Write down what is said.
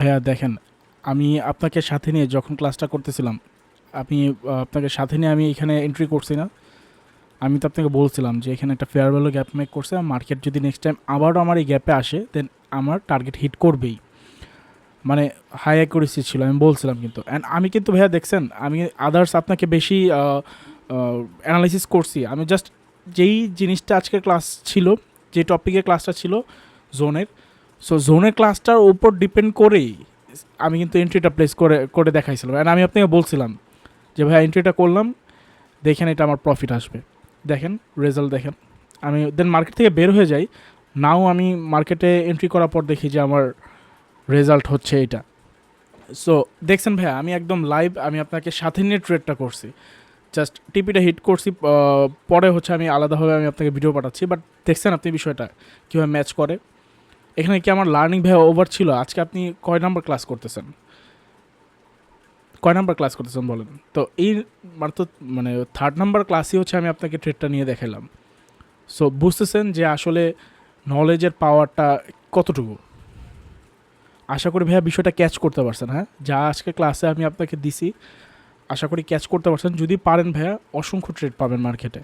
হ্যাঁ, দেখেন, আমি আপনাকে সাথে নিয়ে যখন ক্লাসটা করতেছিলাম, আপনি আপনাকে সাথে নিয়ে আমি এখানে এন্ট্রি করছি না? আমি তো আপনাকে বলছিলাম যে এখানে একটা ফেয়ার ভ্যালু গ্যাপ মেক করছে, মার্কেট যদি নেক্সট টাইম আবারও আমার এই গ্যাপে আসে দেন আমার টার্গেট হিট করবেই। মানে হাই অ্যাকুরেসি ছিল, আমি বলছিলাম কিন্তু। অ্যান্ড আমি কিন্তু ভাইয়া দেখছেন, আমি আদার্স আপনাকে বেশি অ্যানালাইসিস করছি। আমি জাস্ট যেই জিনিসটা আজকে ক্লাস ছিল, যে টপিকের ক্লাসটা ছিল জোনের, সো জোনের ক্লাসটার উপর ডিপেন্ড করেই আমি কিন্তু এন্ট্রিটা প্লেস করে করে দেখাইছিলাম। অ্যান্ড আমি আপনাকে বলছিলাম যে ভাই এন্ট্রিটা করলাম, দেখেন এটা আমার প্রফিট আসবে। দেখেন রেজাল্ট দেখেন। আমি দেন মার্কেট থেকে বের হয়ে যাই, নাও আমি মার্কেটে এন্ট্রি করার পর দেখি যে আমার রেজাল্ট হচ্ছে এটা। সো দেখছেন ভাইয়া, আমি একদম লাইভ, আমি আপনাকে সাথে নিয়ে ট্রেডটা করছি। জাস্ট টিপিটা হিট করছি, পরে হচ্ছে আমি আলাদাভাবে আমি আপনাকে ভিডিও পাঠাচ্ছি। বাট দেখছেন আপনি বিষয়টা কীভাবে ম্যাচ করে। এখানে কি আমার লার্নিং ভাইয়া ওভার ছিল? আজকে আপনি কয় নাম্বার ক্লাস করতেছেন? কয় নাম্বার ক্লাস করতেছেন বলেন তো? এই তো মানে থার্ড নাম্বার ক্লাসই হচ্ছে আমি আপনাকে ট্রেডটা নিয়ে দেখাইলাম। সো বুঝতেছেন যে আসলে নলেজের পাওয়ারটা কতটুকু। আশা করি ভাইয়া বিষয়টা ক্যাচ করতে পারছেন। হ্যাঁ, যা আজকে ক্লাসে আমি আপনাকে দিছি, আশা করি ক্যাচ করতে পারছেন। যদি পারেন ভাইয়া, অসংখ্য ট্রেড পাবেন মার্কেটে।